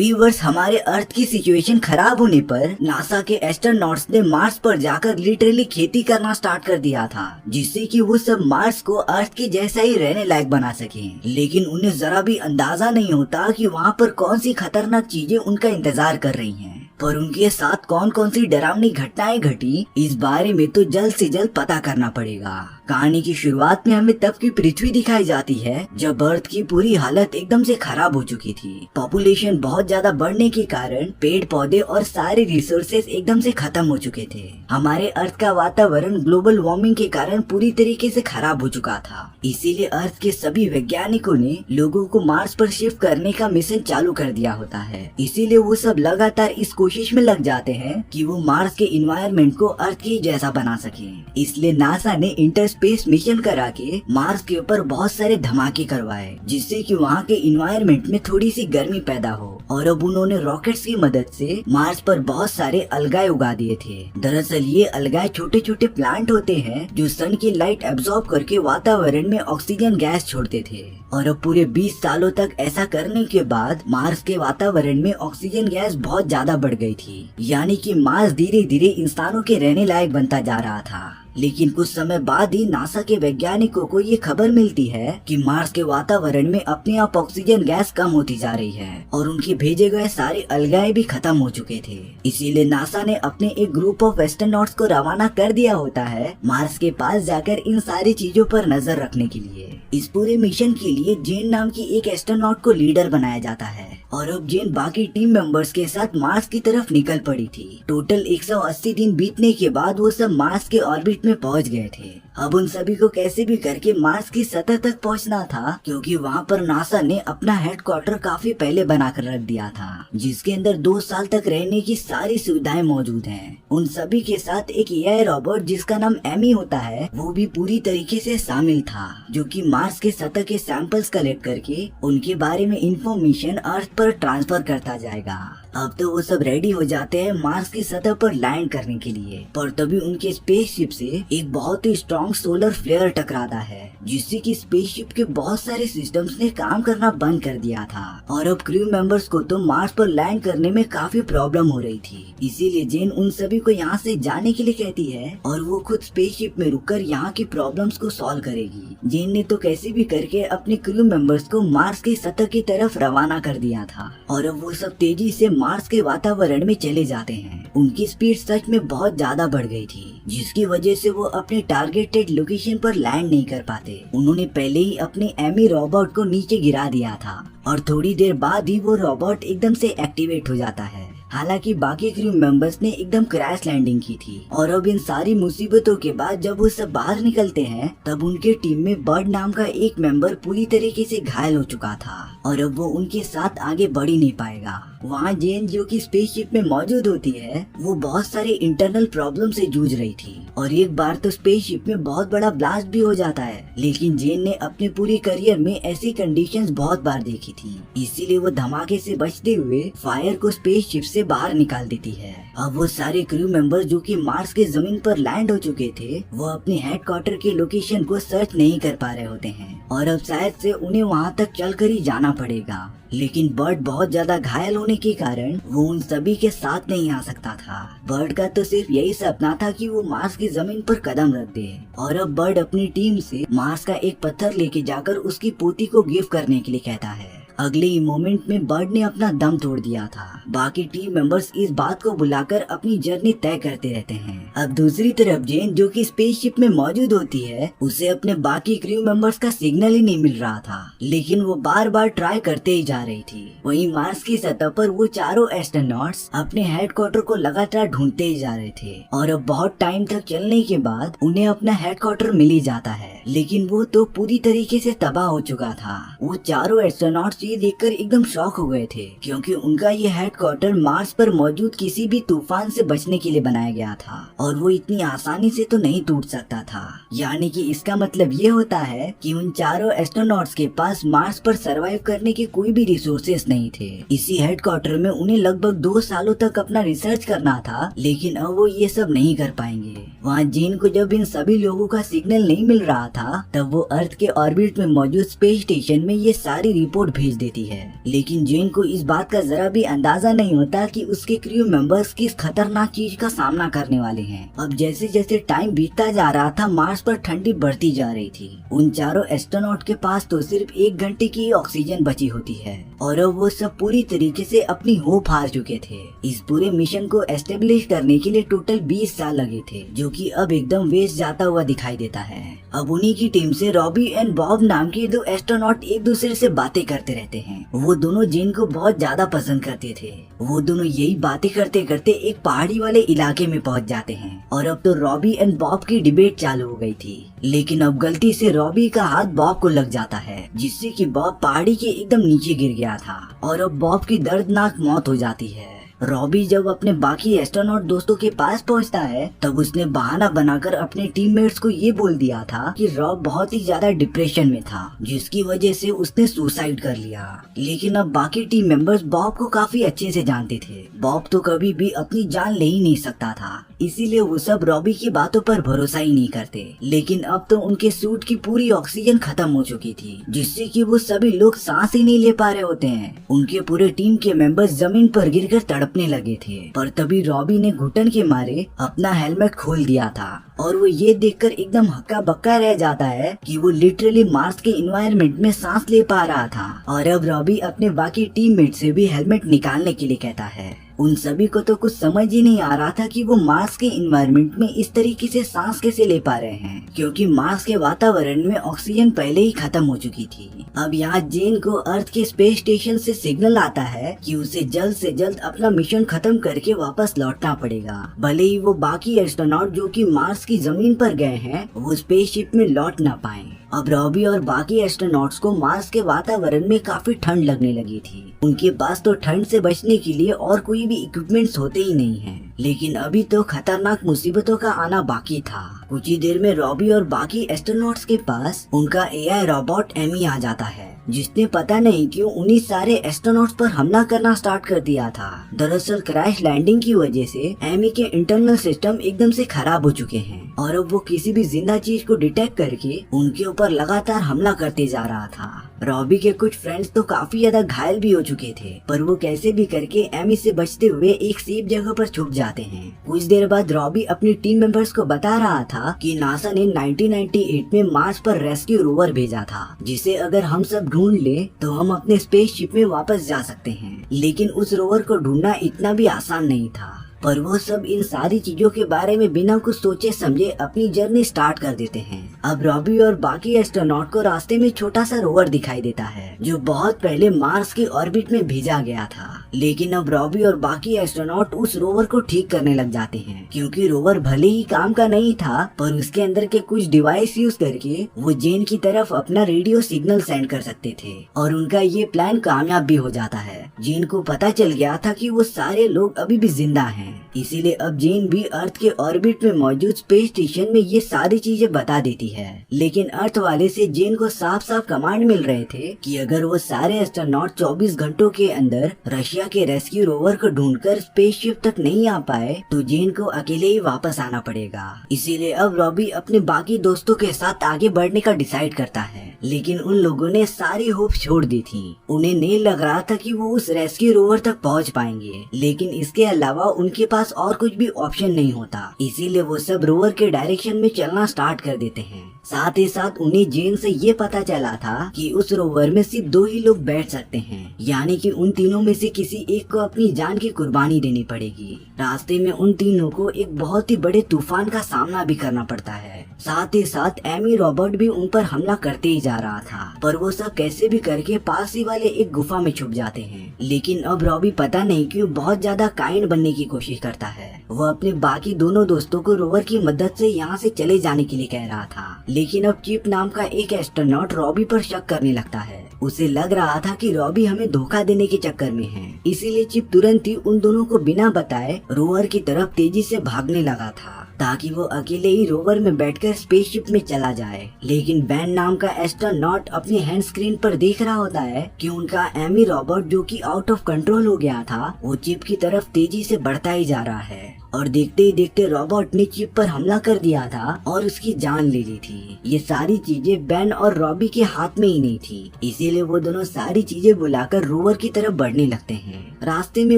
Viewers, हमारे अर्थ की situation खराब होने पर नासा के एस्ट्रोनॉट्स ने मार्स पर जाकर लिटरली खेती करना स्टार्ट कर दिया था, जिससे कि वो सब मार्स को अर्थ के जैसा ही रहने लायक बना सके। लेकिन उन्हें जरा भी अंदाजा नहीं होता कि वहाँ पर कौन सी खतरनाक चीजें उनका इंतजार कर रही हैं। पर उनके साथ कौन कौन सी डरावनी घटनाएं घटी, इस बारे में तो जल्द से जल्द पता करना पड़ेगा। कहानी की शुरुआत में हमें तब की पृथ्वी दिखाई जाती है जब अर्थ की पूरी हालत एकदम से खराब हो चुकी थी। पॉपुलेशन बहुत ज्यादा बढ़ने के कारण पेड़ पौधे और सारे रिसोर्सेज एकदम से खत्म हो चुके थे। हमारे अर्थ का वातावरण ग्लोबल वार्मिंग के कारण पूरी तरीके से खराब हो चुका था। इसीलिए अर्थ के सभी वैज्ञानिकों ने लोगों को मार्स पर शिफ्ट करने का मिशन चालू कर दिया होता है। इसीलिए वो सब लगातार इस कोशिश में लग जाते हैं कि वो मार्स के इन्वायरमेंट को अर्थ के जैसा बना सके। इसलिए नासा ने इंटर स्पेस मिशन करा के मार्स के ऊपर बहुत सारे धमाके करवाए, जिससे कि वहाँ के इन्वायरमेंट में थोड़ी सी गर्मी पैदा हो। और अब उन्होंने रॉकेट्स की मदद से मार्स पर बहुत सारे अलगाए उगा दिए थे। दरअसल ये अलगाए छोटे छोटे प्लांट होते हैं जो सन की लाइट एब्जॉर्ब करके वातावरण में ऑक्सीजन गैस छोड़ते थे। और अब पूरे 20 सालों तक ऐसा करने के बाद मार्स के वातावरण में ऑक्सीजन गैस बहुत ज्यादा बढ़ गई थी, यानी कि मार्स धीरे धीरे इंसानों के रहने लायक बनता जा रहा था। लेकिन कुछ समय बाद ही नासा के वैज्ञानिकों को ये खबर मिलती है कि मार्स के वातावरण में अपने आप ऑक्सीजन गैस कम होती जा रही है और उनके भेजे गए सारे अलगाए भी खत्म हो चुके थे। इसीलिए नासा ने अपने एक ग्रुप ऑफ एस्ट्रोनॉट्स को रवाना कर दिया होता है मार्स के पास जाकर इन सारी चीजों पर नजर रखने के लिए। इस पूरे मिशन के लिए जेन नाम की एक एस्ट्रोनॉट को लीडर बनाया जाता है और अब जेन बाकी टीम मेंबर्स के साथ मार्स की तरफ निकल पड़ी थी। टोटल 180 दिन बीतने के बाद वो सब मार्स के ऑर्बिट में पहुंच गए थे। अब उन सभी को कैसे भी करके मार्स की सतह तक पहुंचना था, क्योंकि वहां पर नासा ने अपना हेडक्वार्टर काफी पहले बनाकर रख दिया था, जिसके अंदर 2 साल तक रहने की सारी सुविधाएं मौजूद हैं। उन सभी के साथ एक एआई रोबोट जिसका नाम एमी होता है, वो भी पूरी तरीके से शामिल था, जो कि मार्स के सतह के सैंपल्स कलेक्ट करके उनके बारे में इंफॉर्मेशन अर्थ पर ट्रांसफर करता जाएगा। अब तो वो सब रेडी हो जाते हैं मार्स की सतह पर लैंड करने के लिए, पर तभी उनके स्पेसशिप से एक बहुत ही स्ट्रॉन्ग सोलर फ्लेयर टकराता है, जिससे कि स्पेसशिप के बहुत सारे सिस्टम्स ने काम करना बंद कर दिया था। और अब क्रू मेंबर्स को तो मार्स पर लैंड करने में काफी प्रॉब्लम हो रही थी। इसीलिए जेन उन सभी को यहाँ से जाने के लिए कहती है और वो खुद स्पेसशिप में रुककर यहाँ की प्रॉब्लम्स को सॉल्व करेगी। जेन ने तो कैसे भी करके अपने क्रू मेंबर्स को मार्स की सतह की तरफ रवाना कर दिया था और अब वो सब तेजी से मार्स के वातावरण में चले जाते हैं। उनकी स्पीड सच में बहुत ज्यादा बढ़ गई थी, जिसकी वजह से वो अपने टारगेटेड लोकेशन पर लैंड नहीं कर पाते। उन्होंने पहले ही अपने एमी रोबोट को नीचे गिरा दिया था और थोड़ी देर बाद ही वो रोबोट एकदम से एक्टिवेट हो जाता है। हालांकि बाकी क्रू मेंबर्स ने एकदम क्रैश लैंडिंग की थी और अब इन सारी मुसीबतों के बाद जब वो सब बाहर निकलते हैं, तब उनके टीम में बर्ड नाम का एक मेंबर पूरी तरीके से घायल हो चुका था और अब वो उनके साथ आगे बढ़ ही नहीं पाएगा। वहाँ जेन जो कि स्पेसशिप में मौजूद होती है, वो बहुत सारे इंटरनल प्रॉब्लम से जूझ रही थी और एक बार तो स्पेसशिप में बहुत बड़ा ब्लास्ट भी हो जाता है। लेकिन जेन ने अपने पूरे करियर में ऐसी कंडीशंस बहुत बार देखी थी, इसीलिए वो धमाके से बचते हुए फायर को स्पेसशिप से बाहर निकाल देती है। अब वो सारे क्रू मेंबर जो कि मार्स के जमीन पर लैंड हो चुके थे, वो अपने हेडक्वार्टर के लोकेशन को सर्च नहीं कर पा रहे होते हैं और अब शायद से उन्हें वहाँ तक चलकर ही जाना पड़ेगा। लेकिन बर्ड बहुत ज्यादा घायल होने के कारण वो उन सभी के साथ नहीं आ सकता था। बर्ड का तो सिर्फ यही सपना था कि वो मार्स की जमीन पर कदम रख दे और अब बर्ड अपनी टीम से मार्स का एक पत्थर लेके जाकर उसकी पोती को गिफ्ट करने के लिए कहता है। अगले ही मोमेंट में बर्ड ने अपना दम तोड़ दिया था। बाकी टीम मेंबर्स इस बात को बुलाकर अपनी जर्नी तय करते रहते हैं। अब दूसरी तरफ जेन जो कि स्पेसशिप में मौजूद होती है, उसे अपने बाकी क्रू मेंबर्स का सिग्नल ही नहीं मिल रहा था, लेकिन वो बार बार ट्राई करते ही जा रही थी। वहीं मार्स की सतह पर वो चारों एस्ट्रोनॉट्स अपने हेडक्वार्टर को लगातार ढूंढते ही जा रहे थे और अब बहुत टाइम तक चलने के बाद उन्हें अपना हेडक्वार्टर मिल ही जाता है, लेकिन वो तो पूरी तरीके से तबाह हो चुका था। वो चारों एस्ट्रोनॉट्स ये देखकर एकदम शॉक हो गए थे, क्योंकि उनका ये हेडक्वार्टर मार्स पर मौजूद किसी भी तूफान से बचने के लिए बनाया गया था और वो इतनी आसानी से तो नहीं टूट सकता था। यानी कि इसका मतलब ये होता है कि उन चारों एस्ट्रोनॉट्स के पास मार्स पर सरवाइव करने के कोई भी रिसोर्सेस नहीं थे। इसी हेडक्वार्टर में उन्हें लगभग 2 सालों तक अपना रिसर्च करना था, लेकिन अब वो ये सब नहीं कर पाएंगे। वहाँ जेन को जब इन सभी लोगों का सिग्नल नहीं मिल रहा था तब वो अर्थ के ऑर्बिट में मौजूद स्पेस स्टेशन में ये सारी रिपोर्ट भेज देती है। लेकिन जेन को इस बात का जरा भी अंदाजा नहीं होता कि उसके क्रू मेंबर्स किस खतरनाक चीज का सामना करने वाले हैं। अब जैसे जैसे टाइम बीतता जा रहा था मार्स पर ठंडी बढ़ती जा रही थी। उन चारों एस्ट्रोनॉट के पास तो सिर्फ 1 घंटे की ऑक्सीजन बची होती है और अब वो सब पूरी तरीके से अपनी होप हार चुके थे। इस पूरे मिशन को एस्टेब्लिश करने के लिए टोटल 20 साल लगे थे, जो कि अब एकदम वेस्ट जाता हुआ दिखाई देता है। अब उन्हीं की टीम से रॉबी एंड बॉब नाम के 2 एस्ट्रोनॉट एक दूसरे से बातें करते रहते हैं। वो दोनों जेन को बहुत ज्यादा पसंद करते थे। वो दोनों यही बातें करते करते एक पहाड़ी वाले इलाके में पहुंच जाते हैं और अब तो रॉबी एंड बॉब की डिबेट चालू हो गई थी। लेकिन अब गलती से रॉबी का हाथ बॉब को लग जाता है, जिससे कि बॉब पहाड़ी के एकदम नीचे गिर गया था और अब बॉब की दर्दनाक मौत हो जाती है। रॉबी जब अपने बाकी एस्ट्रोनॉट दोस्तों के पास पहुंचता है तब उसने बहाना बनाकर अपने टीममेट्स को ये बोल दिया था कि रॉब बहुत ही ज्यादा डिप्रेशन में था, जिसकी वजह से उसने सुसाइड कर लिया। लेकिन अब बाकी टीम मेंबर्स बॉब को काफी अच्छे से जानते थे। बॉब तो कभी भी अपनी जान ले ही नहीं सकता था, इसीलिए वो सब रॉबी की बातों पर भरोसा ही नहीं करते। लेकिन अब तो उनके सूट की पूरी ऑक्सीजन खत्म हो चुकी थी, जिससे कि वो सभी लोग सांस ही नहीं ले पा रहे होते हैं। उनके पूरे टीम के मेंबर्स जमीन पर गिरकर तड़पने लगे थे, पर तभी रॉबी ने घुटन के मारे अपना हेलमेट खोल दिया था और वो ये देखकर एकदम हक्का बक्का रह जाता है कि वो लिटरली मार्स के एनवायरनमेंट में सांस ले पा रहा था। और अब रॉबी अपने बाकी टीममेट से भी हेलमेट निकालने के लिए कहता है। उन सभी को तो कुछ समझ ही नहीं आ रहा था कि वो मार्स के एनवायरनमेंट में इस तरीके से सांस कैसे ले पा रहे हैं, क्योंकि मार्स के वातावरण में ऑक्सीजन पहले ही खत्म हो चुकी थी। अब यहाँ जेन को अर्थ के स्पेस स्टेशन से सिग्नल आता है कि उसे जल्द से जल्द अपना मिशन खत्म करके वापस लौटना पड़ेगा, भले ही वो बाकी एस्ट्रोनॉट जो कि मार्स की जमीन पर गए हैं वो स्पेसशिप में लौट ना पाए। अब रॉबी और बाकी एस्ट्रोनॉट्स को मार्स के वातावरण में काफी ठंड लगने लगी थी। उनके पास तो ठंड से बचने के लिए और कोई भी इक्विपमेंट्स होते ही नहीं हैं। लेकिन अभी तो खतरनाक मुसीबतों का आना बाकी था। कुछ ही देर में रॉबी और बाकी एस्ट्रोनॉट्स के पास उनका एआई रोबोट एमी आ जाता है, जिसने पता नहीं क्यों उन्हीं सारे एस्ट्रोनॉट्स पर हमला करना स्टार्ट कर दिया था। दरअसल क्रैश लैंडिंग की वजह से एमी के इंटरनल सिस्टम एकदम से खराब हो चुके हैं और अब वो किसी भी जिंदा चीज को डिटेक्ट करके उनके ऊपर लगातार हमला करते जा रहा था। रॉबी के कुछ फ्रेंड्स तो काफी ज्यादा घायल भी हो चुके थे, पर वो कैसे भी करके एमी से बचते हुए एक सेफ जगह पर छुप जाते हैं। कुछ देर बाद रॉबी अपनी टीम मेंबर्स को बता रहा था कि नासा ने 1998 में मार्स पर रेस्क्यू रोवर भेजा था, जिसे अगर हम सब ढूंढ ले तो हम अपने स्पेसशिप में वापस जा सकते हैं। लेकिन उस रोवर को ढूंढना इतना भी आसान नहीं था, पर वो सब इन सारी चीजों के बारे में बिना कुछ सोचे समझे अपनी जर्नी स्टार्ट कर देते हैं। अब रॉबी और बाकी एस्ट्रोनॉट को रास्ते में छोटा सा रोवर दिखाई देता है, जो बहुत पहले मार्स के ऑर्बिट में भेजा गया था। लेकिन अब रॉबी और बाकी एस्ट्रोनॉट उस रोवर को ठीक करने लग जाते हैं, क्योंकि रोवर भले ही काम का नहीं था, पर उसके अंदर के कुछ डिवाइस यूज करके वो जेन की तरफ अपना रेडियो सिग्नल सेंड कर सकते थे और उनका ये प्लान कामयाब भी हो जाता है। जेन को पता चल गया था कि वो सारे लोग अभी भी जिंदा हैं, इसीलिए अब जेन भी अर्थ के ऑर्बिट में मौजूद स्पेस स्टेशन में ये सारी चीजें बता देती है। लेकिन अर्थ वाले से जेन को साफ साफ कमांड मिल रहे थे कि अगर वो सारे एस्ट्रोनॉट 24 घंटों के अंदर रशिया के रेस्क्यू रोवर को ढूंढकर स्पेसशिप तक नहीं आ पाए तो जेन को अकेले ही वापस आना पड़ेगा। इसीलिए अब रॉबी अपने बाकी दोस्तों के साथ आगे बढ़ने का डिसाइड करता है, लेकिन उन लोगों ने सारी होप छोड़ दी थी। उन्हें नहीं लग रहा था कि वो उस रेस्क्यू रोवर तक पहुंच पाएंगे, लेकिन इसके अलावा उनके पास और कुछ भी ऑप्शन नहीं होता। इसीलिए वो सब रोवर के डायरेक्शन में चलना स्टार्ट कर देते हैं। साथ ही साथ उन्हें जेन से ये पता चला था कि उस रोवर में सिर्फ 2 ही लोग बैठ सकते हैं, यानी कि उन तीनों में से किसी एक को अपनी जान की कुर्बानी देनी पड़ेगी। रास्ते में उन तीनों को एक बहुत ही बड़े तूफान का सामना भी करना पड़ता है। साथ ही साथ एमी रॉबर्ट भी उन पर हमला करते ही जा रहा था, पर वो सब कैसे भी करके पास ही वाले एक गुफा में छुप जाते हैं। लेकिन अब रॉबी पता नहीं क्यों बहुत ज्यादा काइंड बनने की कोशिश करता है। वो अपने बाकी दोनों दोस्तों को रोवर की मदद से यहाँ से चले जाने के लिए कह रहा था, लेकिन अब चिप नाम का एक एस्ट्रोनॉट रॉबी पर शक करने लगता है। उसे लग रहा था कि रॉबी हमें धोखा देने के चक्कर में है, इसीलिए चिप तुरंत ही उन दोनों को बिना बताए रोवर की तरफ तेजी से भागने लगा था। ताकि वो अकेले ही रोवर में बैठकर स्पेसशिप में चला जाए। लेकिन बैन नाम का एस्ट्रोनॉट अपने हैंड स्क्रीन पर देख रहा होता है कि उनका एमी रोबोट जो कि आउट ऑफ कंट्रोल हो गया था वो चिप की तरफ तेजी से बढ़ता ही जा रहा है और देखते ही देखते रोबोट ने चिप पर हमला कर दिया था और उसकी जान ले ली थी। ये सारी चीजें बैन और रॉबी के हाथ में ही नहीं थी, इसीलिए वो दोनों सारी चीजें बुलाकर रोवर की तरफ बढ़ने लगते हैं। रास्ते में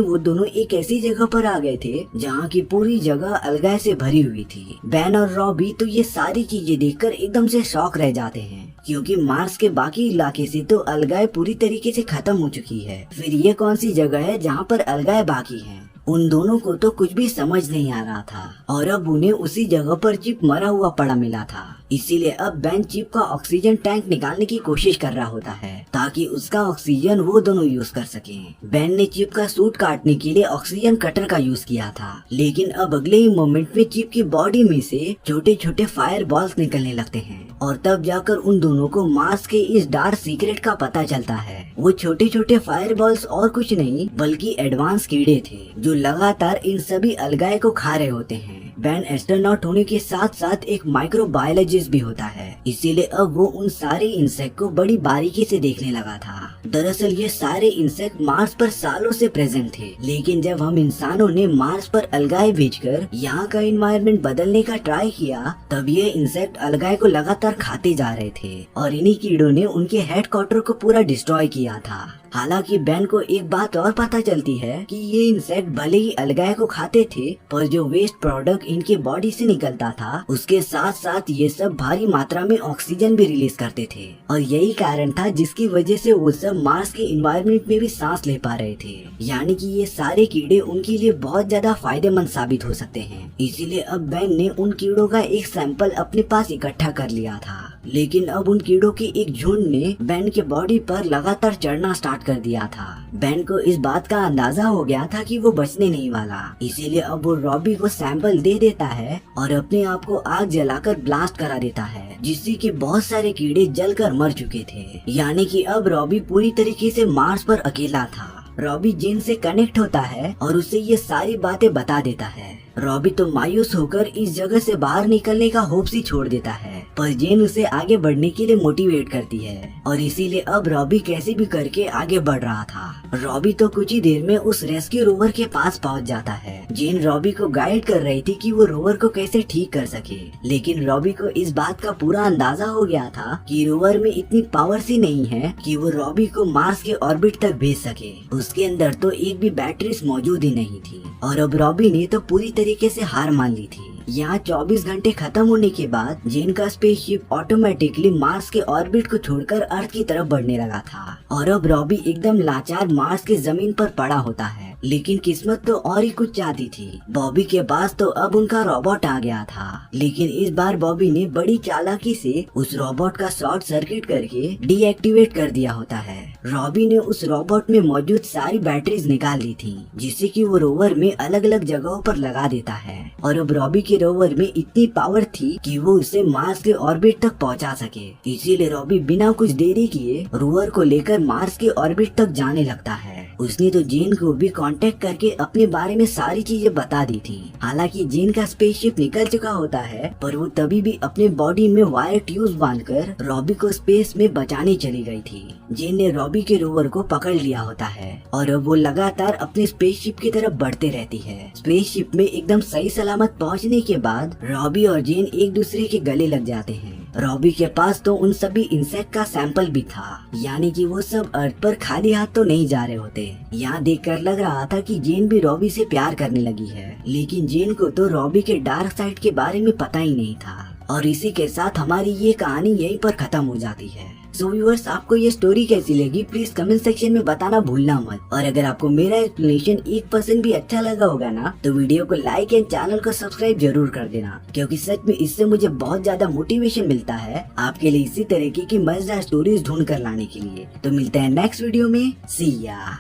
वो दोनों एक ऐसी जगह पर आ गए थे जहाँ की पूरी जगह अलगाए से भरी हुई थी। बैन और रॉबी तो ये सारी चीजें देखकर एकदम से शॉक रह जाते हैं क्योंकि मार्स के बाकी इलाके से तो अलगाए पूरी तरीके से खत्म हो चुकी है। फिर ये कौन सी जगह है जहाँ पर अलगाए बाकी हैं? उन दोनों को तो कुछ भी समझ नहीं आ रहा था और अब उन्हें उसी जगह पर चिप मरा हुआ पड़ा मिला था। इसीलिए अब बैन चिप का ऑक्सीजन टैंक निकालने की कोशिश कर रहा होता है ताकि उसका ऑक्सीजन वो दोनों यूज कर सकें। बैन ने चिप का सूट काटने के लिए ऑक्सीजन कटर का यूज किया था, लेकिन अब अगले ही मोमेंट में चिप की बॉडी में से छोटे छोटे फायर बॉल्स निकलने लगते हैं और तब जाकर उन दोनों को मार्स के इस डार्क सीक्रेट का पता चलता है। वो छोटे छोटे फायर बॉल्स और कुछ नहीं बल्कि एडवांस कीड़े थे जो लगातार इन सभी अलगाए को खा रहे होते हैं। बैन एस्ट्रोनॉट होने के साथ साथ एक माइक्रोबायोलॉजिस्ट भी होता है, इसीलिए अब वो उन सारे इंसेक्ट को बड़ी बारीकी से देखने लगा था। दरअसल ये सारे इंसेक्ट मार्स पर सालों से प्रेजेंट थे, लेकिन जब हम इंसानों ने मार्स पर अलगाए भेजकर यहाँ का एनवायरनमेंट बदलने का ट्राई किया तब ये इंसेक्ट अलगाए को लगातार खाते जा रहे थे और इन्हीं कीड़ों ने उनके हेडक्वार्टर को पूरा डिस्ट्रॉय किया था। हालांकि बैन को एक बात और पता चलती है कि ये इंसेक्ट भले ही अलगाए को खाते थे पर जो वेस्ट प्रोडक्ट इनके बॉडी से निकलता था उसके साथ साथ ये सब भारी मात्रा में ऑक्सीजन भी रिलीज करते थे और यही कारण था जिसकी वजह से वो सब मार्स के एनवायरनमेंट में भी सांस ले पा रहे थे। यानी कि ये सारे कीड़े उनके लिए बहुत ज्यादा फायदेमंद साबित हो सकते हैं। इसीलिए अब बैन ने उन कीड़ों का एक सैंपल अपने पास इकट्ठा कर लिया था, लेकिन अब उन कीड़ों के एक झुंड ने बैन के बॉडी पर लगातार चढ़ना स्टार्ट कर दिया था। बैन को इस बात का अंदाजा हो गया था कि वो बचने नहीं वाला, इसीलिए अब वो रॉबी को सैंपल दे देता है और अपने आप को आग जलाकर ब्लास्ट करा देता है जिससे कि बहुत सारे कीड़े जलकर मर चुके थे। यानी कि अब रॉबी पूरी तरीके से मार्स पर अकेला था। रॉबी जेन से कनेक्ट होता है और उसे ये सारी बातें बता देता है। रॉबी तो मायूस होकर इस जगह से बाहर निकलने का होप्स ही छोड़ देता है, पर जेन उसे आगे बढ़ने के लिए मोटिवेट करती है और इसीलिए अब रॉबी कैसे भी करके आगे बढ़ रहा था। रॉबी तो कुछ ही देर में उस रेस्क्यू रोवर के पास पहुंच जाता है। जेन रॉबी को गाइड कर रही थी कि वो रोवर को कैसे ठीक कर सके, लेकिन रॉबी को इस बात का पूरा अंदाजा हो गया था कि रोवर में इतनी पावर सी नहीं है कि वो रॉबी को मार्स के ऑर्बिट तक भेज सके। उसके अंदर तो एक भी बैटरीज मौजूद ही नहीं थी और अब रॉबी ने तो पूरी तरीके से हार मान ली थी। यहाँ 24 घंटे खत्म होने के बाद जेन का स्पेसशिप ऑटोमेटिकली मार्स के ऑर्बिट को छोड़कर अर्थ की तरफ बढ़ने लगा था और अब रॉबी एकदम लाचार मार्स के जमीन पर पड़ा होता है। लेकिन किस्मत तो और ही कुछ चाहती थी। बॉबी के पास तो अब उनका रोबोट आ गया था, लेकिन इस बार बॉबी ने बड़ी चालाकी से उस रोबोट का शॉर्ट सर्किट करके डीएक्टिवेट कर दिया होता है। रॉबी ने उस रोबोट में मौजूद सारी बैटरीज निकाल ली थी जिससे कि वो रोवर में अलग अलग जगहों पर लगा देता है और अब रॉबी के रोवर में इतनी पावर थी कि वो उसे मार्स के ऑर्बिट तक पहुंचा सके। इसीलिए रॉबी बिना कुछ देरी किए रोवर को लेकर मार्स के ऑर्बिट तक जाने लगता है। उसने तो जेन को भी कांटेक्ट करके अपने बारे में सारी चीजें बता दी थी। हालांकि जेन का स्पेसशिप निकल चुका होता है पर वो तभी भी अपने बॉडी में वायर ट्यूब बांधकर रॉबी को स्पेस में बचाने चली गई थी। जेन ने रॉबी के रोवर को पकड़ लिया होता है और अब वो लगातार अपने स्पेसशिप की तरफ बढ़ते रहती है। स्पेसशिप में एकदम सही सलामत पहुंचने के बाद रॉबी और जेन एक दूसरे के गले लग जाते हैं। रॉबी के पास तो उन सभी इंसेक्ट का सैंपल भी था, यानी कि वो सब अर्थ पर खाली हाथ तो नहीं जा रहे होते। यहाँ देखकर लग रहा था कि जेन भी रॉबी से प्यार करने लगी है, लेकिन जेन को तो रॉबी के डार्क साइड के बारे में पता ही नहीं था। और इसी के साथ हमारी ये कहानी यहीं पर खत्म हो जाती है। सो व्यूअर्स, आपको ये स्टोरी कैसी लगी प्लीज कमेंट सेक्शन में बताना भूलना मत। और अगर आपको मेरा एक्सप्लेनेशन 1% भी अच्छा लगा होगा ना तो वीडियो को लाइक एंड चैनल को सब्सक्राइब जरूर कर देना, क्योंकि सच में इससे मुझे बहुत ज्यादा मोटिवेशन मिलता है आपके लिए इसी तरीके की मजेदार स्टोरीज ढूंढ कर लाने के लिए। तो मिलते हैं नेक्स्ट वीडियो में, सी या।